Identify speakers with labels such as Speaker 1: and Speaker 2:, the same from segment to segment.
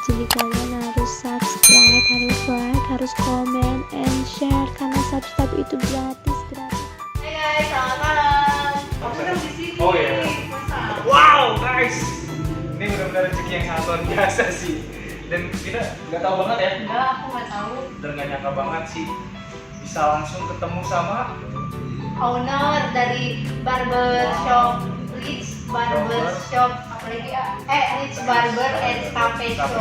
Speaker 1: Jadi kalian harus subscribe, harus like, harus comment, and share. Karena subscribe itu gratis.
Speaker 2: Hai guys, selamat malam. Aku udah di sini.
Speaker 3: Oh iya.
Speaker 2: Masa?
Speaker 3: Wow guys, ini benar-benar rezeki yang sangat luar biasa sih. Dan kita nggak tahu banget ya,
Speaker 2: Enggak, aku nggak tahu.
Speaker 3: dan nggak nyangka banget sih bisa langsung ketemu sama
Speaker 2: Owner dari barbershop Rich Barbershop, apalagi Rich Barber and Cafe Shop.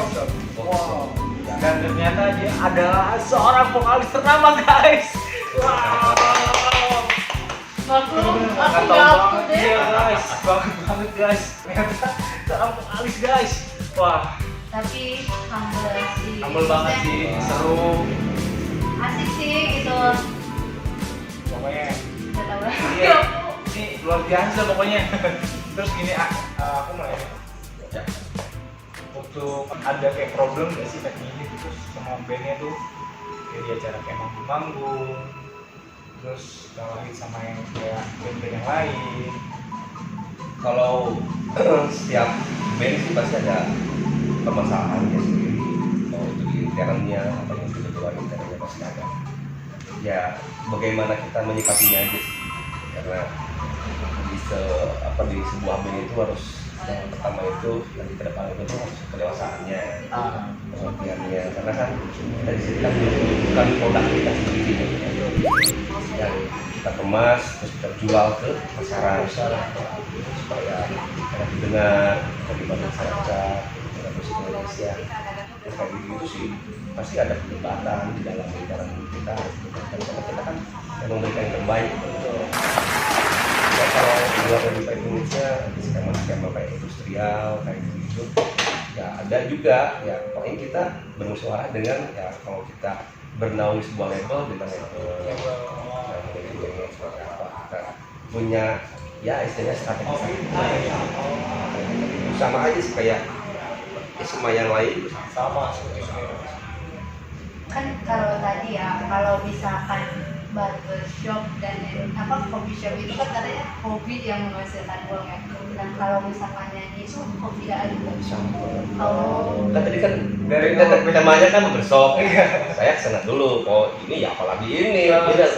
Speaker 3: Wow. Dan ternyata dia adalah seorang vokalis ternama guys. Wow.
Speaker 2: Maklum, aku
Speaker 3: Nggak tahu
Speaker 2: nggak up to
Speaker 3: banget
Speaker 2: date.
Speaker 3: dia guys, banget guys. Ternyata seorang vokalis guys. Wah,
Speaker 2: Tapi humble sih.
Speaker 3: humble banget sih, seru.
Speaker 2: Asik sih gitu.
Speaker 3: Pokoknya
Speaker 2: Nggak tahu lah.
Speaker 3: iya, ini luar biasa pokoknya. Terus gini, aku mau ya, waktu ada kayak problem gak sih kayak gini terus sama bandnya tuh kayak di acara kayak manggung, terus kalahin sama yang kayak band-band yang lain.
Speaker 4: Kalau setiap band sih pasti ada permasalahannya sendiri. Kalau itu di internnya atau yang di luar internnya pasti ada. Ya bagaimana kita menyikapinya aja sih. Karena di sebuah band itu harus yang pertama itu yang di depan itu harus kedewasaannya, pengertiannya. Karena kan kita di sini kan bukan produk kita sendiri yang kita kemas terus kita jual ke masyarakat supaya enak didengar dari masyarakat dari musik Indonesia. Terus kayak gitu sih pasti ada perdebatan di dalam kita karena kita kan yang memberikan yang terbaik. Ya, kalau luar dari Indonesia skema-skema kayak industrial kayak gitu ya ada juga ya, pokoknya kita bermusyawarah dengan ya kalau kita bernaung di sebuah label dengan label seperti apa kita punya ya istilahnya strategi sama aja sih kayak sama yang lain
Speaker 3: Sama
Speaker 2: Kan kalau tadi ya, kalau misalkan barbershop dan coffee shop itu kan katanya hobi yang menghasilkan uang ya. Dan kalau misalkan nyanyi itu hobi ya juga. Oh.
Speaker 4: kan tadi kan dari temanya kan bershop saya kesana dulu ini ya apalagi ini udah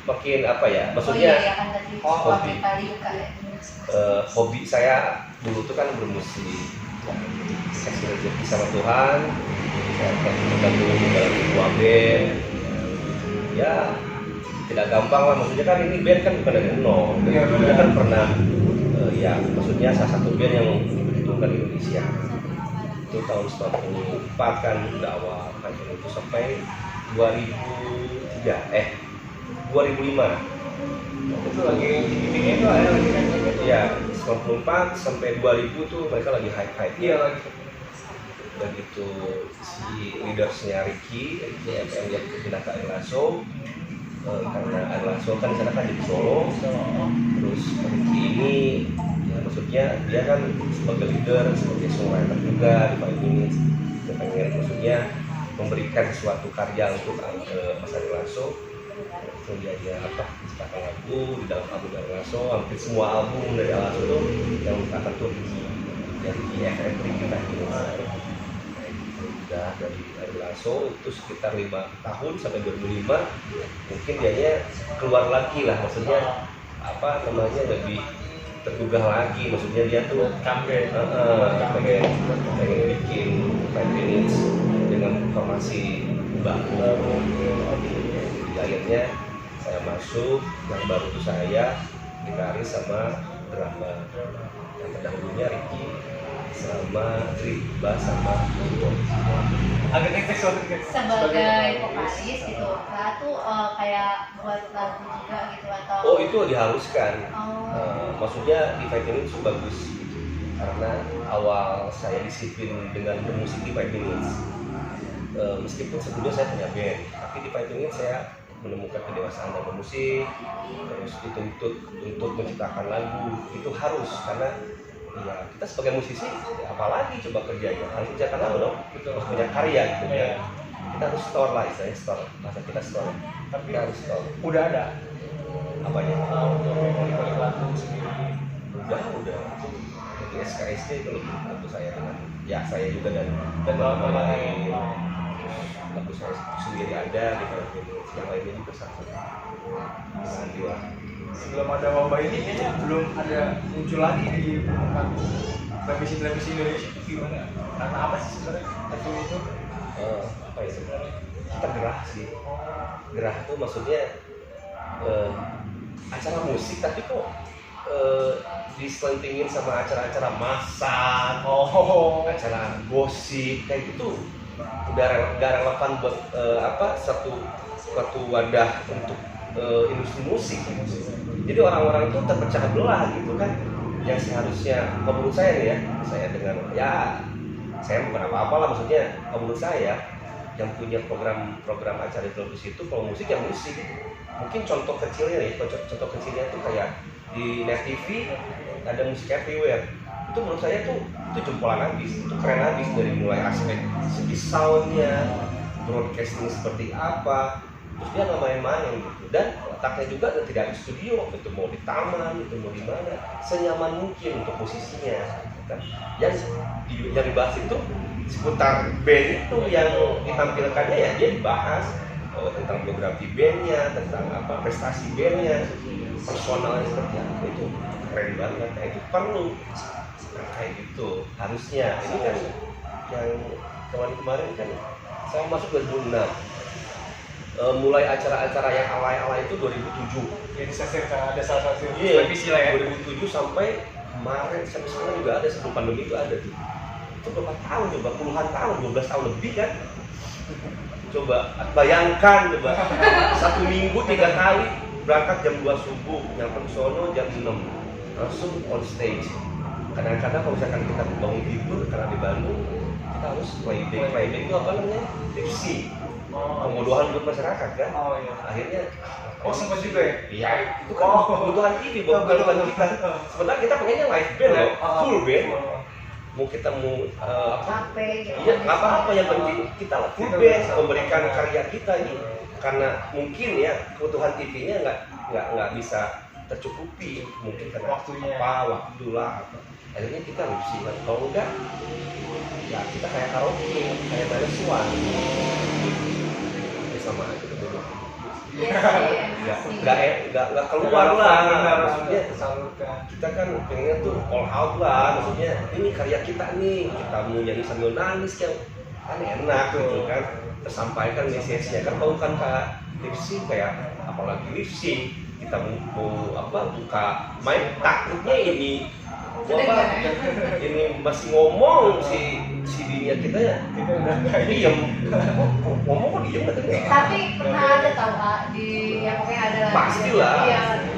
Speaker 4: makin apa ya maksudnya
Speaker 2: Oh iya, kan tadi
Speaker 4: hobi.
Speaker 2: kali buka ya.
Speaker 4: hobi saya dulu tuh kan bermusik saya sudah rezeki sama Tuhan saya tergabung dalam sebuah band ya tidak gampang lah maksudnya kan ini band kan bukan dari nol kita kan pernah ya maksudnya salah satu band yang diperhitungkan di Indonesia itu tahun 94 kan udah awal kayak itu sampai 2005
Speaker 3: itu lagi tinggi-tinggi itu ada lagi kan?
Speaker 4: ya 94 sampai 2000 tuh mereka lagi hype-hype
Speaker 3: Iya lagi.
Speaker 4: dan itu si leadersnya Ricky yang dia pindah ke Air Lasso karena Air Lasso kan di sana kan di Solo terus Ricky ini ya maksudnya dia kan sebagai leader sebagai songwriter juga di 5 Minutes dia pengen maksudnya memberikan suatu karya untuk Mas Air Lasso itu dia menciptakan lagu di dalam album Air Lasso hampir semua album dari Air Lasso tuh yang menciptakan tuh dari EFM kita udah dari Air Lasso itu sekitar 5 tahun sampai 2005 mungkin dianya keluar lagi lah maksudnya apa namanya lebih tergugah lagi maksudnya dia tuh pengen bikin 5 Minutes dengan formasi baru jadi akhirnya saya masuk yang baru itu saya ditarik sama drama yang terdahulunya Ricky sama Triba sama Iwo.
Speaker 3: Agak teknis
Speaker 2: Sebagai vokalis gitu, Kak tuh kayak buat lagu juga gitu atau?
Speaker 4: Oh itu diharuskan.
Speaker 2: Oh.
Speaker 4: Maksudnya di 5 Minutes itu bagus karena awal saya disiplin dengan bermusik di 5 Minutes. Meskipun sebelumnya saya punya band, tapi di 5 Minutes saya menemukan kedewasaan dalam musik, terus dituntut untuk menciptakan lagu itu harus karena ya kita sebagai musisi ya apalagi coba kerjanya harus kerjakan lagu dong, harus punya karya gitu ya. Kita harus store lah istilahnya store, masa kita store, tapi kita harus store.
Speaker 3: Udah ada
Speaker 4: Apanya?
Speaker 3: untuk memori lagu sendiri.
Speaker 4: Udah. seperti SKSD itu lebih lagu saya dengan ya saya juga dan teman-teman lain. Lagu saya sendiri ada di film yang lainnya juga sama dengan Diwa.
Speaker 3: Sebelum ada wabah ini kayaknya belum ada muncul lagi di permukaan televisi Indonesia itu gimana? Karena apa sih sebenarnya film itu?
Speaker 4: Apa ya sebenarnya? Kita gerah sih. Gerah itu maksudnya acara musik tapi kok diselentingin sama acara-acara masak, acara gosip kayak gitu udah gak relevan buat satu wadah untuk industri musik. Jadi orang-orang itu terpecah belah gitu kan, yang seharusnya menurut saya nih ya, saya dengan ya saya bukan apa-apa lah, maksudnya menurut saya yang punya program acara televisi itu kalau musik ya musik. Mungkin contoh kecilnya nih, contoh kecilnya tuh kayak di Net TV ada musik everywhere. Itu menurut saya tuh itu jempolan habis, itu keren habis dari mulai aspek segi soundnya, broadcasting seperti apa, terus dia nggak main-main gitu. Dan letaknya juga tidak di studio, itu mau di taman, itu mau di mana, senyaman mungkin untuk musisinya. Kan? Yang dibahas itu seputar band itu yang ditampilkannya ya dia dibahas tentang biografi bandnya, tentang apa prestasi bandnya, personalnya seperti apa, itu keren banget. Nah, itu perlu kayak gitu harusnya. Ini kan yang kemarin kan saya masuk 2006, mulai acara-acara yang alay-alay itu 2007.
Speaker 3: Jadi saya ada salah satu
Speaker 4: televisi lah ya. 2007 sampai kemarin sampai sekarang juga ada, sebelum pandemi itu ada tuh. Itu berapa tahun coba, puluhan tahun, 12 tahun lebih kan. Coba bayangkan coba satu minggu 3 kali berangkat jam 2 subuh, nyampe sono jam 6 langsung on stage. Kadang-kadang kalau misalkan kita bangun tidur karena di Bandung kita harus playback itu apa namanya, tipsi, kemudahan buat masyarakat kan. Akhirnya
Speaker 3: sempat juga ya?
Speaker 4: Iya, itu kan kebutuhan TV bukan kebutuhan kita. Sebenarnya kita pengennya live band loh, full band. Mau kita mau iya nggak apa-apa, yang penting kita full band memberikan karya kita ini. Karena mungkin ya kebutuhan TV-nya nggak bisa tercukupi, mungkin karena
Speaker 3: waktunya
Speaker 4: waktu lah. Akhirnya kita lipsi kan, kalau enggak ya kita kayak karaoke, kayak Baresuan sama aja tuh dulu. Nggak keluar lah, maksudnya kita kan pengennya tuh all out lah, maksudnya ini karya kita nih, kita mau nyanyi sambil nangis yang kan enak gitu kan, tersampaikan message-nya kan. Kalau kan kayak lip-sync kayak apalagi lip-sync kita mau buka mic, takutnya ini masih ngomong si dinya kita ya diem, ngomong kok diem kan.
Speaker 2: Tapi pernah ada tahu di yang pokoknya ada
Speaker 4: pastilah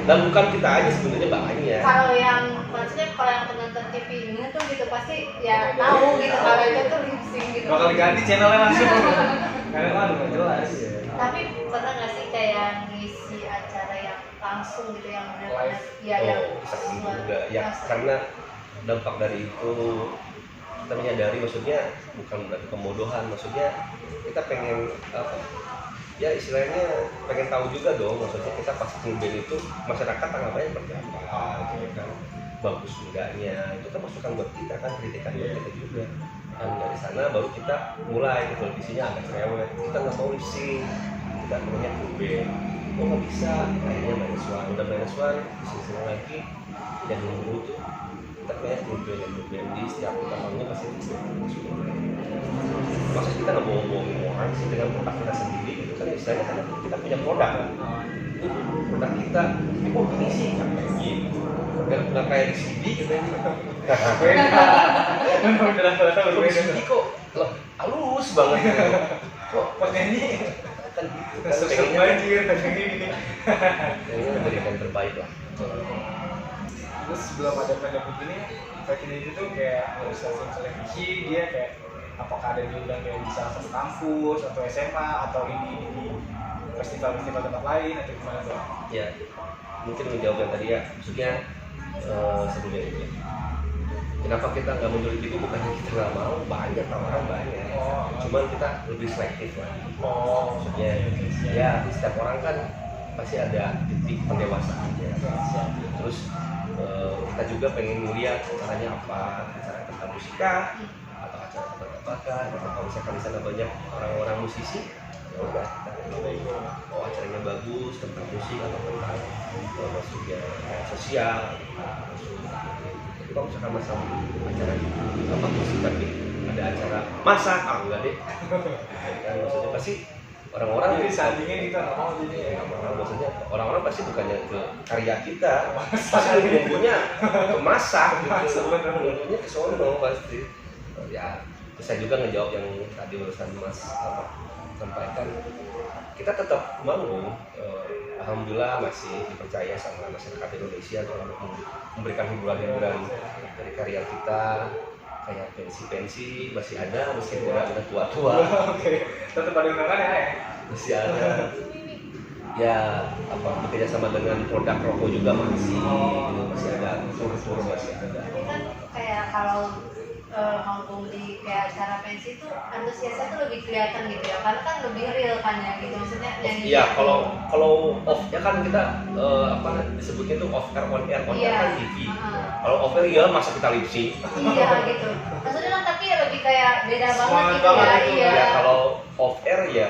Speaker 4: dan bukan kita aja sebenarnya banyak.
Speaker 2: Kalau yang maksudnya kalau yang penonton TV ini tuh gitu pasti ya tahu gitu kalau itu tuh lip sync gitu.
Speaker 3: Bakal diganti channelnya langsung. Karena kan nggak jelas.
Speaker 2: Tapi pernah nggak sih kayak ngisi acara yang langsung gitu yang benar-benar ya yang
Speaker 4: juga ya, karena dampak dari itu kita menyadari, maksudnya bukan berarti kemodohan, maksudnya kita pengen ya istilahnya pengen tahu juga dong, maksudnya kita pas full band itu masyarakat tanggapannya seperti apa gitu kan, bagus enggaknya, itu kan masukan buat kita kan, kritikan buat kita juga. Dan dari sana baru kita mulai, televisinya agak cerewet, kita nggak mau lip-sync, kita pengennya full band. Kok nggak bisa, akhirnya udah -1 disini lagi dan nunggu tuh kita kayak full band di setiap kita manggung pasti maksud kita nggak bohong-bohongin orang sih dengan produk kita sendiri gitu kan, istilahnya kan kita punya produk kan, ini produk kita ini kok gini sih kayak gitu, nggak kayak di CD gitu ya. Kalau di CD kok halus banget kok
Speaker 3: pas nyanyi
Speaker 4: kan gitu kan,
Speaker 3: sesek banjir kayak gini.
Speaker 4: pengennya memberikan terbaik lah.
Speaker 3: Terus sebelum ada pandemi ini, Fakin itu tuh kayak stasiun televisi, dia kayak apakah ada diundang kayak di salah satu kampus atau SMA atau ini di festival-festival tempat lain atau gimana tuh?
Speaker 4: Ya, mungkin menjawab yang tadi ya, maksudnya sebelumnya itu ya. Kenapa kita nggak muncul itu bukannya kita nggak mau, banyak tawaran banyak, cuman kita lebih selektif lah. Maksudnya ya setiap orang kan pasti ada titik pendewasaannya. Terus kita juga pengen ngeliat acaranya apa, acara tentang musika atau acara tentang apa, atau kalau misalkan di sana banyak orang-orang musisi, ya udah kita oh acaranya bagus tentang musik atau tentang maksudnya sosial. Tapi kalau misalkan masalah acara apa musik tapi ada acara masak, enggak deh. Kan maksudnya pasti orang-orang
Speaker 3: Jadi sandingnya kita nggak mau jadi ya.
Speaker 4: maksudnya orang-orang pasti bukannya ke karya kita, pasti bumbunya ke masak gitu, bumbunya ke sono pasti. Ya, terus saya juga ngejawab yang tadi urusan Mas sampaikan. Kita tetap manggung, alhamdulillah masih dipercaya sama masyarakat Indonesia untuk memberikan hiburan-hiburan dari karya kita. Kayak pensi-pensi masih ada meskipun udah tua-tua.
Speaker 3: Oke, tetap ada undangan ya.
Speaker 4: Masih ada. Ya apa bekerja sama dengan produk rokok juga masih ada tur-tur masih ada.
Speaker 2: Tapi kan kayak kalau manggung di kayak acara pensi itu antusiasnya tuh lebih kelihatan gitu ya, karena kan lebih real kan ya gitu, maksudnya nyanyi.
Speaker 4: Iya, kalau off ya kan kita apa disebutnya tuh off air on air kan TV. Kalau off air ya masa kita lip sync.
Speaker 2: Iya gitu. Maksudnya kan tapi lebih kayak beda banget
Speaker 3: Semangat
Speaker 2: gitu
Speaker 3: banget
Speaker 2: ya.
Speaker 3: itu.
Speaker 2: Iya.
Speaker 4: Ya kalau off air ya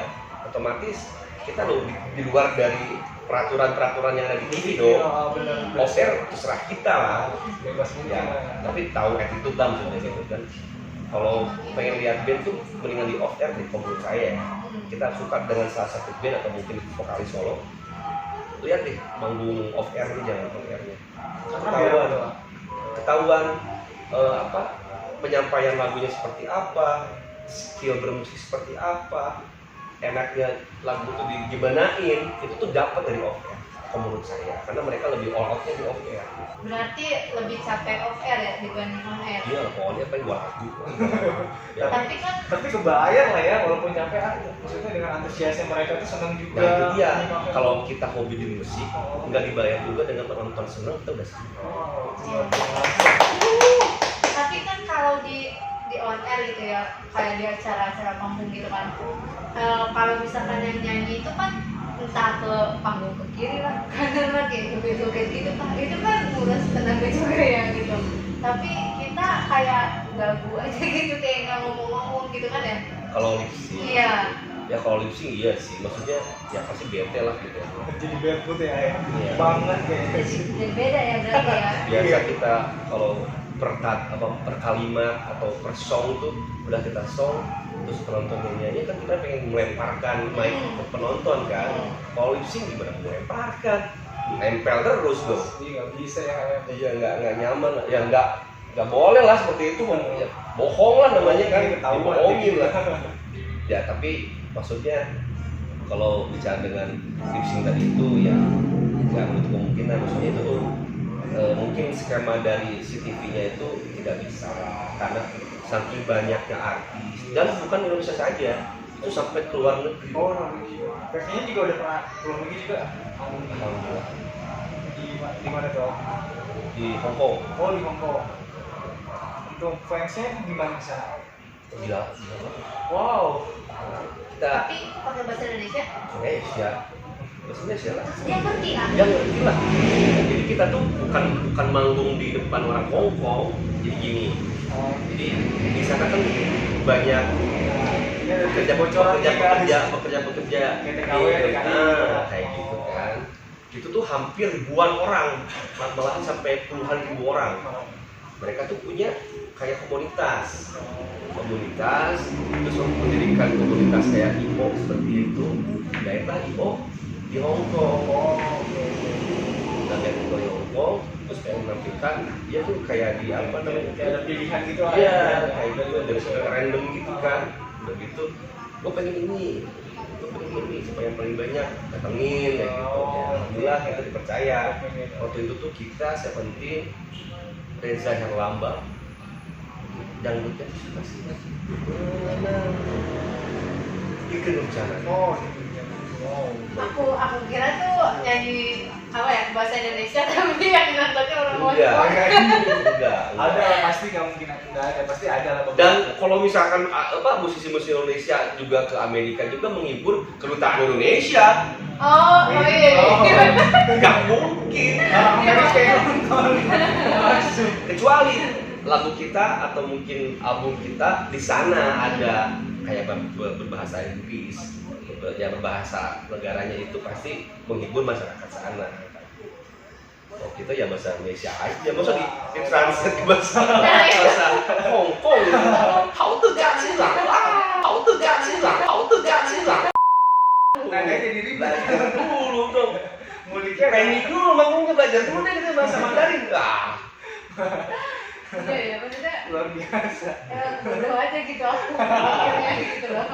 Speaker 4: otomatis kita loh di luar dari peraturan-peraturan yang ada di TV dong.
Speaker 3: Benar.
Speaker 4: Off air terserah kita lah.
Speaker 3: Bebas mungkin.
Speaker 4: Ya, tapi tahu attitude lah maksudnya gitu kan. Kalau pengen lihat band tuh mendingan di off air deh menurut saya. Kita suka dengan salah satu band atau mungkin vokalis solo. Lihat deh manggung off air nih, jangan on airnya. Ketahuan apa penyampaian lagunya seperti apa, skill bermusik seperti apa, enaknya lagu tuh digimanain, itu tuh dapat dari off air menurut saya, karena mereka lebih all outnya di off air.
Speaker 2: Berarti lebih capek off air ya dibanding on air.
Speaker 4: Iya, pokoknya apa dua lagu. Ya,
Speaker 2: Tapi kan
Speaker 3: kebayar lah ya, walaupun capek maksudnya dengan antusiasnya mereka tuh senang juga.
Speaker 4: nah itu dia, kalau kita hobi di musik, nggak dibayar juga dengan penonton senang, kita udah senang.
Speaker 2: tapi kan kalau di on air gitu ya, kayak di acara-acara panggung gitu kan. Kalau misalkan yang nyanyi itu kan entah ke panggung ke kiri lah, kanan lah, kayak joget-joget gitu kan, itu kan nguras tenaga juga ya gitu. Tapi kita kayak gagu aja gitu, kayak nggak ngomong-ngomong gitu kan ya.
Speaker 4: Kalau lip sync,
Speaker 2: Iya.
Speaker 4: ya kalau lip sync iya sih, maksudnya ya pasti bete lah gitu.
Speaker 3: Jadi barefoot ya,
Speaker 4: Iya.
Speaker 3: banget kayaknya.
Speaker 2: Jadi beda ya berarti ya.
Speaker 4: Biasa kita kalau per kalimat atau per song tuh udah kita song, terus penonton nyanyi kan kita pengen melemparkan mic ke penonton kan. Kalau lip sync gimana melemparkan? Nempel terus dong.
Speaker 3: Iya nggak bisa ya kayak.
Speaker 4: Iya nggak nyaman, ya nggak boleh lah seperti itu, ya, bohong lah namanya kan, dibohongin lah. Ya tapi maksudnya kalau bicara dengan lip sync tadi itu ya nggak menutup kemungkinan, maksudnya itu tuh mungkin skema dari CCTV-nya itu tidak bisa karena saking banyaknya artis dan bukan Indonesia saja, itu sampai ke luar negeri.
Speaker 3: Oh, kayaknya juga udah pernah keluar negeri juga.
Speaker 4: Alhamdulillah.
Speaker 3: Di mana tuh?
Speaker 4: Di Hong Kong.
Speaker 3: Oh, di Hong Kong. Untuk fansnya gimana sana?
Speaker 4: Gila.
Speaker 3: Wow.
Speaker 4: Kita
Speaker 2: Tapi pakai bahasa Indonesia,
Speaker 4: Indonesia. Bahasa Indonesia lah.
Speaker 2: dia ngerti kan?
Speaker 4: Ya ngerti lah. Jadi kita tuh bukan manggung di depan orang Hong Kong. Jadi gini. Jadi di sana kan banyak pekerja kayak gitu kan. Itu tuh hampir ribuan orang, malahan sampai puluhan ribu orang. Mereka tuh punya kayak komunitas, terus mendirikan komunitas kayak IPO seperti itu. Daerah IPO di Hong Kong. Dan dari di Hong Kong, terus pengen menampilkan dia tuh kayak di apa namanya,
Speaker 3: Kayak ada pilihan gitu lah.
Speaker 4: iya kayak gitu, dari secara random gitu kan. Udah gitu gue pengen ini supaya yang paling banyak datengin kayak gitu. Ya, alhamdulillah kita dipercaya. Waktu itu tuh kita Seventeen, Reza Herlambang, dangdutnya suka sih Ike Nurjana.
Speaker 3: Oh,
Speaker 2: Aku kira tuh nyanyi apa ya bahasa Indonesia tapi yang nontonnya orang
Speaker 4: Enggak.
Speaker 2: Hongkong.
Speaker 4: Enggak.
Speaker 3: Ada lah, pasti nggak mungkin nggak ada, pasti ada lah.
Speaker 4: Dan kalau misalkan musisi-musisi Indonesia juga ke Amerika juga menghibur kedutaan Indonesia,
Speaker 2: Oh iya.
Speaker 4: nggak mungkin.
Speaker 3: Amerika yang nonton masuk.
Speaker 4: Kecuali lagu kita atau mungkin album kita di sana ada kayak berbahasa Inggris, ya berbahasa negaranya itu pasti menghibur masyarakat sana. Oh kita ya bahasa Indonesia aja, masa di translate ke bahasa Hong Kong, hao de jia qin lang, hao de jia qin lang, hao de jia qin lang.
Speaker 3: Nadanya jadi ribet.
Speaker 4: Dulu dong,
Speaker 3: Nguliknya
Speaker 4: teknik dulu, makanya belajar dulu deh kita bahasa Mandarin.
Speaker 2: Iya, maksudnya
Speaker 3: luar biasa.
Speaker 2: bodoh aja gitu aku akhirnya gitu loh.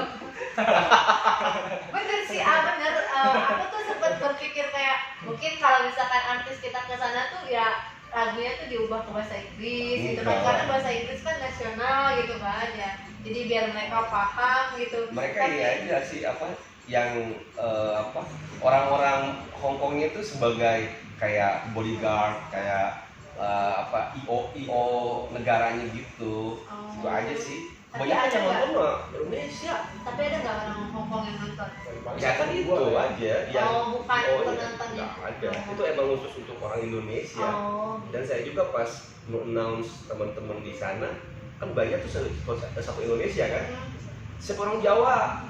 Speaker 2: Bener sih, bener. Aku tuh sempat berpikir kayak mungkin kalau misalkan artis kita ke sana tuh ya lagunya tuh diubah ke bahasa Inggris gitu kan, karena bahasa Inggris kan nasional gitu kan ya. Jadi biar mereka paham gitu.
Speaker 4: Mereka ini aja sih yang orang-orang Hongkongnya itu sebagai kayak bodyguard, kayak IO negaranya gitu. Itu aja sih.
Speaker 2: Tapi
Speaker 4: Banyak
Speaker 2: ada
Speaker 4: yang
Speaker 2: nggak?
Speaker 4: nonton mah Indonesia.
Speaker 2: Tapi ada nggak orang Hongkong yang nonton?
Speaker 4: Ya kan itu aja yang
Speaker 2: bukan
Speaker 4: iya,
Speaker 2: penonton
Speaker 4: nggak
Speaker 2: ya?
Speaker 4: ada. Itu emang khusus untuk orang Indonesia.
Speaker 2: Oh.
Speaker 4: Dan saya juga pas announce teman-teman di sana kan banyak tuh satu Indonesia kan. Siapa orang Jawa?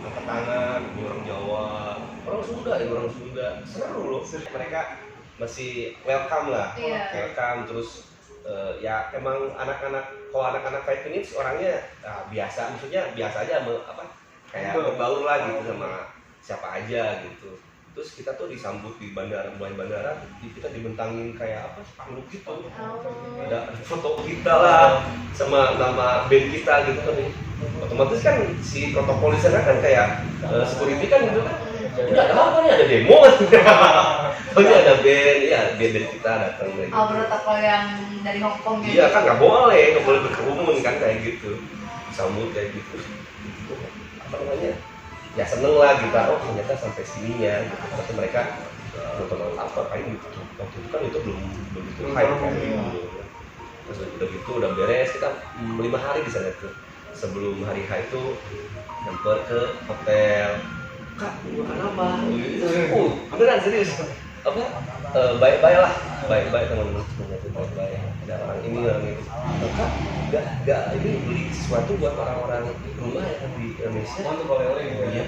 Speaker 4: Angkat tangan, ini orang Jawa, orang Sunda, ini orang Sunda. Seru loh. Mereka masih welcome lah.
Speaker 2: Iya.
Speaker 4: Welcome terus ya emang kalau anak-anak 5 minutes orangnya biasa, maksudnya biasa aja kayak berbaur lah gitu sama siapa aja gitu. Terus kita tuh disambut di bandara, mulai bandara kita dibentangin kayak spanduk gitu. Ada foto kita lah sama nama band kita gitu kan. Otomatis kan si protokol di sana kan kayak security kan gitu kan. Udah ada apa nih, ada demo kan. Oh ini ada band, ya band kita datang dari gitu.
Speaker 2: Protokol yang dari Hongkong gitu.
Speaker 4: Iya kan nggak boleh berkerumun kan kayak gitu. Sambut kayak gitu. Apa namanya? Ya seneng lah kita, oh ternyata sampai sini ya gitu. Tapi mereka nonton apa paling gitu. Waktu itu kan itu belum begitu hype kan. Terus udah gitu udah beres, kita 5 hari di sana tuh. Sebelum hari H itu nyamper ke hotel. Kak, makan apa? Beneran serius. Baik-baik lah, baik-baik teman-teman baik-baik. Ada orang ini orang itu. Kak, nggak ini beli sesuatu buat orang-orang rumah yang di Indonesia.
Speaker 3: Untuk oleh-oleh gitu.
Speaker 4: Iya.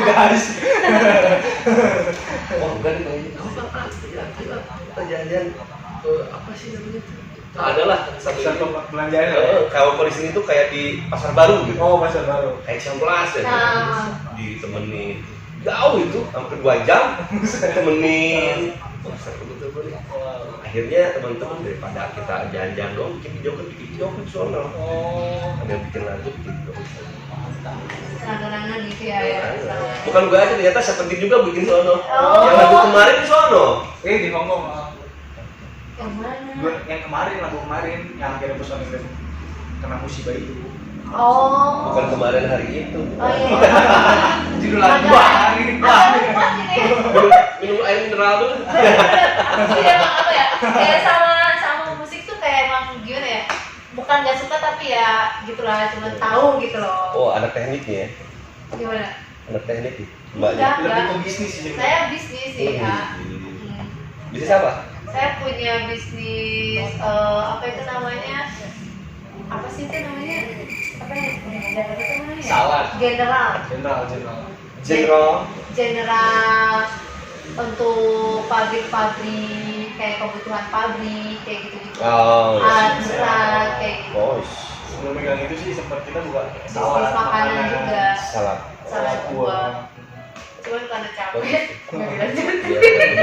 Speaker 3: Guys.
Speaker 4: Enggak nih kita jalan-jalan apa sih namanya? Adalah satu
Speaker 3: belanjaan.
Speaker 4: Kalau di sini tuh kayak di pasar baru gitu.
Speaker 3: Oh, pasar baru.
Speaker 4: Kayak Ciamplas ya. Ditemenin. Jauh itu, hampir 2 jam temenin. Wah, seru betul-betul. Akhirnya teman-teman daripada kita jalan-jalan dong, bikin video ke sono.
Speaker 3: Oh.
Speaker 4: Ada yang bikin lagu, bikin video ke sono.
Speaker 2: Kenang-kenangan gitu ya.
Speaker 4: Bukan gue aja, ternyata Seventeen juga bikin sono.
Speaker 2: Oh.
Speaker 4: Yang lagu kemarin di sono.
Speaker 3: Di Hongkong.
Speaker 2: Yang mana?
Speaker 3: Yang kemarin, lagu kemarin yang akhirnya personil dan kena musibah itu.
Speaker 2: Oh.
Speaker 4: Bukan kemarin hari itu.
Speaker 2: Oh iya.
Speaker 3: Judul lagu hari ini.
Speaker 4: Minum air mineral dulu.
Speaker 2: Jadi emang apa ya? Kayak sama musik tuh kayak emang gimana ya? Bukan gak suka tapi ya gitulah, cuma tahu gitu loh.
Speaker 4: Oh, anak tekniknya ya?
Speaker 2: Gimana?
Speaker 4: Anak teknik ya?
Speaker 2: Enggak,
Speaker 3: Lebih ke bisnis sih.
Speaker 2: Saya bisnis sih ya.
Speaker 4: Bisnis apa?
Speaker 2: Saya punya bisnis apa itu namanya? Apa sih itu namanya? Apa ya? Namanya?
Speaker 3: Salad.
Speaker 2: General. General untuk pabrik-pabrik kayak kebutuhan pabrik kayak gitu-gitu.
Speaker 4: Oh,
Speaker 2: Berat kayak gitu.
Speaker 4: Oh,
Speaker 3: Sebelum megang itu sih sempat kita buka
Speaker 2: Bisnis makanan juga.
Speaker 4: salad.
Speaker 2: Salad buah. Cuman karena capek nggak dilanjutin.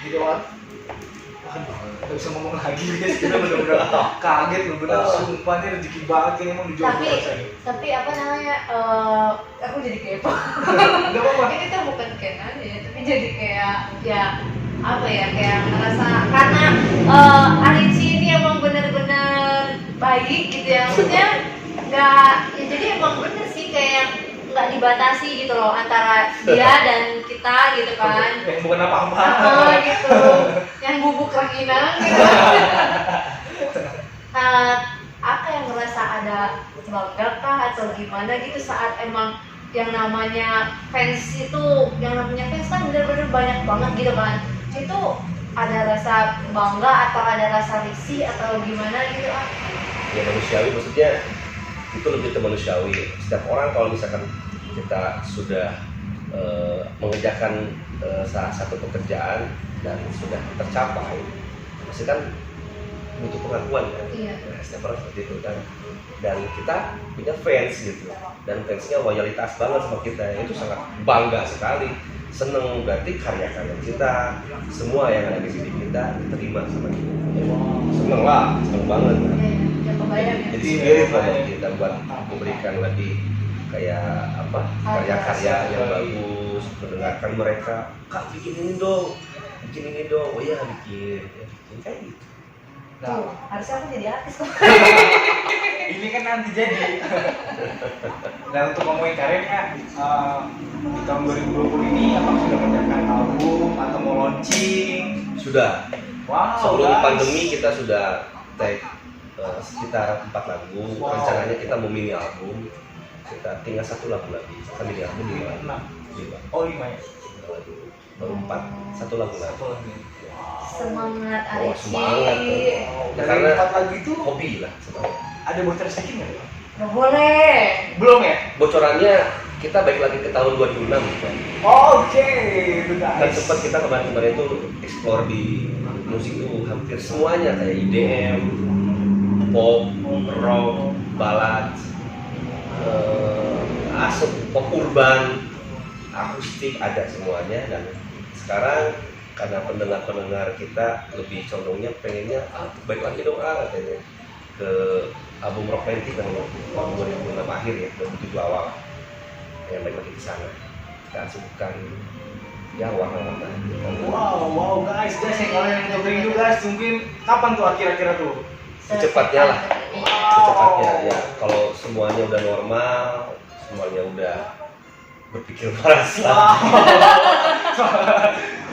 Speaker 3: gitu kan. Nggak bisa ngomong lagi guys, kita bener-bener kaget, bener-bener sumpah ini rezeki banget ini emang dijual.
Speaker 2: Tapi apa namanya? Aku jadi kepo.
Speaker 3: Nggak apa-apa.
Speaker 2: Ini tuh bukan kayak nanya ya, tapi jadi kayak ya apa ya, kayak ngerasa karena Arinci ini emang bener-bener baik gitu ya, maksudnya Ya jadi emang bener sih kayak nggak dibatasi gitu loh antara dia dan kita gitu kan.
Speaker 3: Bukan apa-apa.
Speaker 2: Gitu, yang bubuk rengginang gitu. Apa yang ngerasa ada bangga kah atau gimana gitu saat emang yang namanya fans itu, yang namanya fans kan bener-bener banyak banget gitu kan. Itu ada rasa bangga atau ada rasa risih atau gimana gitu ah?
Speaker 4: Ya manusiawi, maksudnya itu lebih ke manusiawi. Setiap orang kalau misalkan kita sudah mengerjakan salah satu pekerjaan dan sudah tercapai, pasti kan butuh pengakuan kan.
Speaker 2: Iya.
Speaker 4: Nah, setiap orang seperti itu kan. Dan kita punya fans gitu, dan fansnya loyalitas banget sama kita, itu sangat bangga sekali. Seneng, berarti karya-karya kita, semua yang ada di sini kita diterima sama kita. Seneng lah, seneng banget.
Speaker 2: Ya kebayang ya.
Speaker 4: Jadi spirit lah buat kita buat memberikan lebih kayak apa, karya-karya yang bagus, mendengarkan mereka, Kak bikin ini dong, oh iya bikin kayak gitu.
Speaker 2: Tuh, harusnya aku jadi artis kok.
Speaker 3: Ini kan nanti jadi. Dan untuk ngomongin karirnya, di tahun 2020 ini apakah sudah menyiapkan album atau mau launching?
Speaker 4: Sudah.
Speaker 3: Wow.
Speaker 4: Sebelum
Speaker 3: guys.
Speaker 4: pandemi kita sudah take sekitar 4 lagu.
Speaker 3: Wow.
Speaker 4: Rencananya kita mau mini album. Kita tinggal 1 lagu lagi. Kita mini album 5.
Speaker 3: 6. Oh 5 ya?
Speaker 4: Baru 4. 1 lagu lagi.
Speaker 3: Satu lagi.
Speaker 2: Semangat
Speaker 4: Oh,
Speaker 2: Arifin.
Speaker 4: semangat.
Speaker 3: Dari
Speaker 4: Karena
Speaker 3: 4 lagu itu
Speaker 4: hobi lah sebenarnya.
Speaker 3: ada bocor sedikit nggak?
Speaker 2: Nggak boleh.
Speaker 3: Belum ya?
Speaker 4: Bocorannya kita balik lagi ke tahun 2006 gitu.
Speaker 3: Oke, itu
Speaker 4: Dan
Speaker 3: guys.
Speaker 4: sempat kita kemarin itu explore di musik itu hampir semuanya kayak IDM, pop, rock, ballad, pop urban, akustik, ada semuanya. Dan sekarang karena pendengar-pendengar kita lebih condongnya pengennya baik lagi dong katanya ke album Romantic yang tahun 2006 akhir ya, 2007 awal yang baik lagi ke sana. Kita asupkan ya warna-warna.
Speaker 3: Wow guys, yang kalian yang rindu guys, mungkin kapan tuh akhir-akhir tuh?
Speaker 4: Secepatnya lah. Secepatnya ya, kalau semuanya udah normal, semuanya udah berpikir waras lah.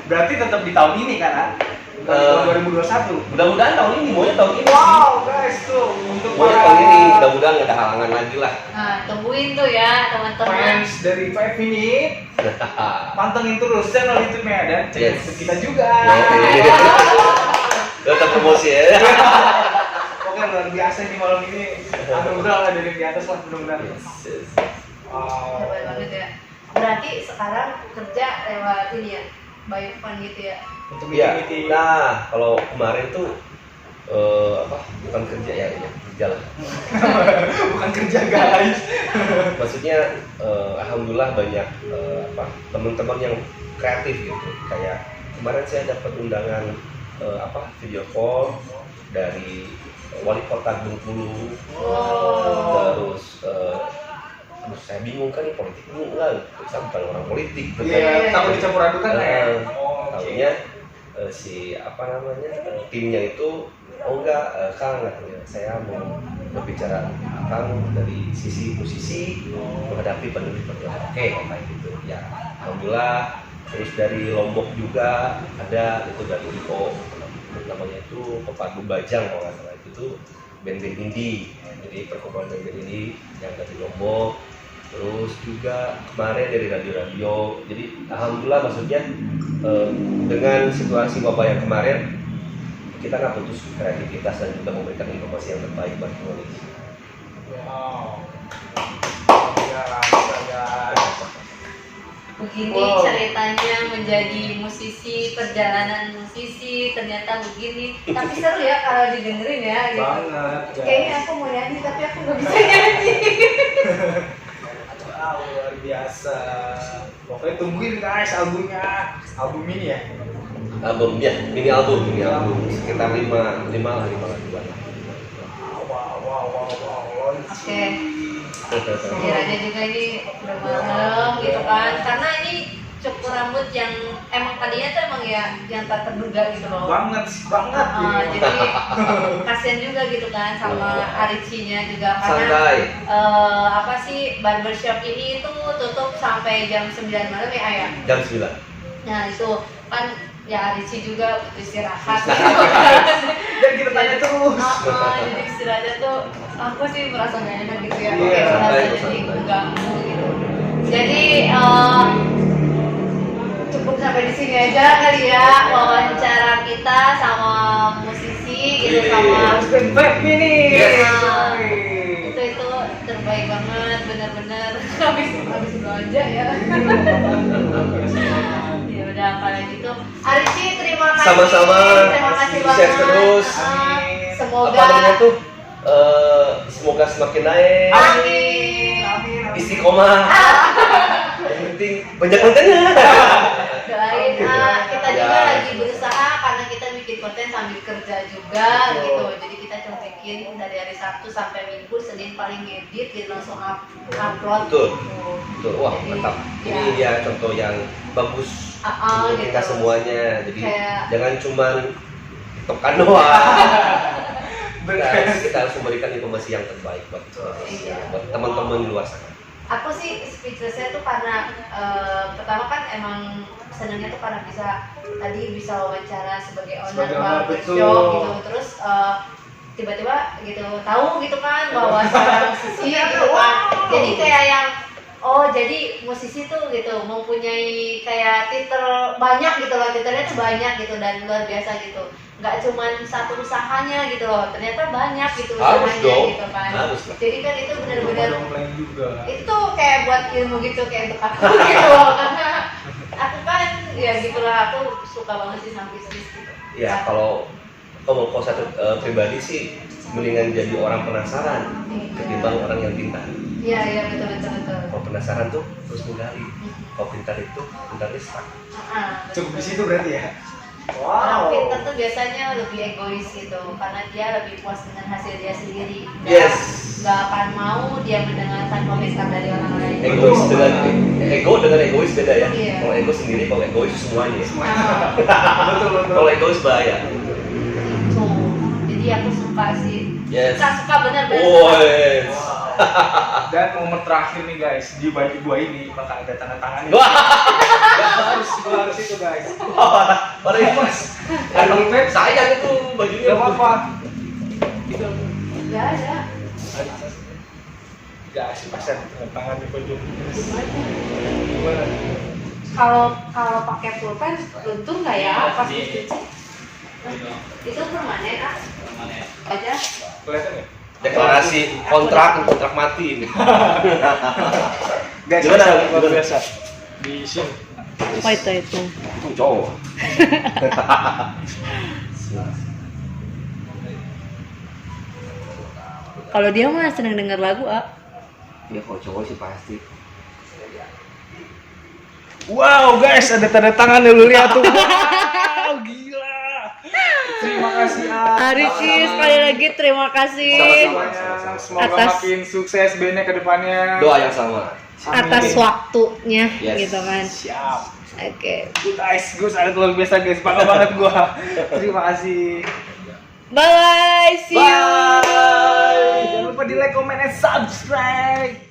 Speaker 3: Berarti tetap di tahun ini kan? Tahun 2021.
Speaker 4: Mudah-mudahan tahun ini, maunya tahun ini.
Speaker 3: Wow guys tuh untuk
Speaker 4: Maunya tahun ini, mudah-mudahan nggak ada halangan lagi lah.
Speaker 2: Nah, tungguin tuh ya teman-teman.
Speaker 3: fans dari 5 Minute, pantengin terus channel YouTube-nya dan cek
Speaker 4: Yes.
Speaker 3: YouTube kita juga.
Speaker 4: Tetap promosi ya.
Speaker 3: Oke, luar biasa nih malam ini. Anugerah lah dari di atas lah, mudah-mudahan. Wow.
Speaker 2: Hebat banget ya. Berarti sekarang kerja lewat ini ya, by fun gitu ya.
Speaker 3: Untuk
Speaker 4: Iya.
Speaker 3: meeting-meeting.
Speaker 4: Nah, kalau kemarin tuh bukan kerja ya, kerja lah.
Speaker 3: Bukan kerja guys.
Speaker 4: Maksudnya alhamdulillah banyak teman-teman yang kreatif gitu. Kayak kemarin saya dapat undangan video call dari wali kota Bengkulu. Terus saya bingung kan ini politik enggak, saya bukan orang politik.
Speaker 3: Iya, takut dicampur adukan ya.
Speaker 4: Tahunya timnya itu enggak, Kang katanya saya mau berbicara Kang dari sisi musisi menghadapi penerima. Oke, kayak gitu ya. Alhamdulillah. Terus dari Lombok juga ada, itu dari IO namanya itu Pepadu Bajang kalau nggak salah, itu tuh band-band indie. Jadi perkumpulan band-band indie yang dari Lombok. Terus juga kemarin dari radio-radio. Jadi alhamdulillah, maksudnya dengan situasi wabah yang kemarin kita nggak putus kreativitas dan juga memberikan informasi yang terbaik buat Indonesia.
Speaker 3: Wow. Ya, guys.
Speaker 2: Begini
Speaker 3: Wow.
Speaker 2: ceritanya menjadi musisi, perjalanan musisi ternyata begini. Tapi seru ya kalau didengerin ya gitu.
Speaker 3: Banget.
Speaker 2: Kayaknya aku mau nyanyi tapi aku nggak bisa nyanyi.
Speaker 3: Wow, luar biasa. Pokoknya tungguin guys albumnya. Album ini ya.
Speaker 4: Mini album sekitar 5 laguan.
Speaker 3: Wow.
Speaker 2: Oke. Sekiranya juga ini udah malam gitu kan, karena ini cukur rambut yang emang tadinya tuh emang ya yang tak terduga gitu loh.
Speaker 3: Banget sih, banget
Speaker 2: Jadi kasihan juga gitu kan sama Aricinya juga karena
Speaker 4: Santai.
Speaker 2: apa sih barbershop ini itu tutup sampai jam 9 malam ya Ayah.
Speaker 4: Jam 9.
Speaker 2: Nah itu kan ya Arici juga butuh istirahat.
Speaker 3: Dan kita tanya terus.
Speaker 2: Jadi istirahatnya tuh aku sih merasa gak enak gitu ya.
Speaker 3: Iya,
Speaker 2: Kayak merasa
Speaker 4: santai,
Speaker 2: jadi
Speaker 4: santai.
Speaker 2: mengganggu gitu. Jadi cukup sampai di sini aja kali ya wawancara kita sama musisi gitu sama
Speaker 3: Stand back ini.
Speaker 2: Nah, itu terbaik banget bener-bener habis belanja ya. Ya udah kalau gitu Arici terima kasih.
Speaker 4: Sama-sama.
Speaker 2: Terima kasih
Speaker 4: Sukses
Speaker 2: banget.
Speaker 4: terus.
Speaker 3: Amin.
Speaker 2: Semoga
Speaker 4: Apa namanya tuh? Semoga semakin naik.
Speaker 2: Amin.
Speaker 4: Istiqomah. Yang penting banyak kontennya.
Speaker 2: Doain kita
Speaker 4: Ya.
Speaker 2: juga lagi berusaha karena kita bikin konten sambil kerja juga gitu. Jadi kita cuma bikin dari hari Sabtu sampai Minggu, Senin paling ngedit gitu langsung upload.
Speaker 4: Betul.
Speaker 2: Gitu.
Speaker 4: Tuh, wah
Speaker 2: Jadi,
Speaker 4: mantap.
Speaker 2: ya.
Speaker 4: Ini dia contoh yang bagus untuk kita
Speaker 2: gitu.
Speaker 4: semuanya. Jadi
Speaker 2: Kayak-
Speaker 4: jangan cuman tiktokan doang. Kita harus memberikan informasi yang terbaik buat
Speaker 2: Iya.
Speaker 4: buat teman-teman di luar sana.
Speaker 2: Aku sih speechlessnya tuh karena pertama kan emang senangnya tuh karena bisa wawancara sebagai owner
Speaker 3: Sebagai owner,
Speaker 2: barbershop
Speaker 3: betul.
Speaker 2: gitu, terus tiba-tiba gitu tahu gitu kan bahwa seorang musisi gitu kan, jadi kayak yang jadi musisi tuh gitu mempunyai kayak titel banyak gitu loh, titelnya tuh banyak gitu dan luar biasa gitu, nggak cuman satu usahanya gitu loh, ternyata banyak gitu
Speaker 4: Harus
Speaker 2: usahanya
Speaker 4: dong.
Speaker 2: gitu kan.
Speaker 4: Harus lah.
Speaker 2: Jadi kan itu benar-benar
Speaker 3: Dongeng juga.
Speaker 2: itu tuh kayak buat ilmu gitu kayak untuk aku gitu loh, karena aku kan ya gitulah, aku suka banget sih sama bisnis gitu.
Speaker 4: Ya kalau saya pribadi sih mendingan jadi orang penasaran ketimbang orang yang pintar.
Speaker 2: Iya iya betul.
Speaker 4: Kalau penasaran tuh terus menggali. Kalau pintar itu pintarnya stuck.
Speaker 2: Betul.
Speaker 3: Cukup di situ berarti ya.
Speaker 2: Orang pintar tuh biasanya lebih egois gitu, karena dia lebih puas dengan hasil dia sendiri.
Speaker 4: Yes.
Speaker 2: Gak akan mau dia mendengarkan komentar dari orang lain.
Speaker 4: Egois dengan egois beda ya.
Speaker 2: Iya.
Speaker 4: Kalau ego sendiri, kalau egois semuanya.
Speaker 3: Betul.
Speaker 4: Kalau egois bahaya.
Speaker 2: Gitu. Jadi aku suka sih.
Speaker 4: Yes.
Speaker 2: Suka bener-bener.
Speaker 4: Oh, yes.
Speaker 3: Dan momen terakhir nih guys, di baju gua ini bakal ada tanda tangannya.
Speaker 4: Wah,
Speaker 3: Gua harus itu guys.
Speaker 4: parah ya mas. Emang sayang itu bajunya.
Speaker 3: Gak apa-apa. Gitu.
Speaker 2: Gak ada.
Speaker 3: Gak asik pasan tanda tangan di baju.
Speaker 2: Gimana? Kalau pakai pulpen luntur nggak ya pas dicuci? Itu permanen aja.
Speaker 3: Kelihatan ya?
Speaker 4: Deklarasi kontrak mati ini.
Speaker 3: Guys,
Speaker 4: Gimana?
Speaker 3: luar biasa. Di sini.
Speaker 1: Apa itu?
Speaker 4: Cowok.
Speaker 1: Kalau dia mah seneng denger lagu,
Speaker 4: Ya kalau cowok sih pasti.
Speaker 3: Wow guys, ada tanda tangan lu lihat tuh. Wow, gila. Terima kasih
Speaker 1: Arici sekali lagi terima kasih
Speaker 3: Sama-sama. Semoga
Speaker 1: Atas-
Speaker 3: makin sukses bandnya ke depannya.
Speaker 4: Doa yang sama.
Speaker 1: atas waktunya
Speaker 4: Yes.
Speaker 1: gitu kan.
Speaker 3: Siap.
Speaker 1: Oke.
Speaker 3: Guys, gue sangat luar biasa guys. Bangga banget gua. Terima kasih.
Speaker 1: Bye, see you.
Speaker 3: Bye. Jangan lupa di like, comment, and subscribe.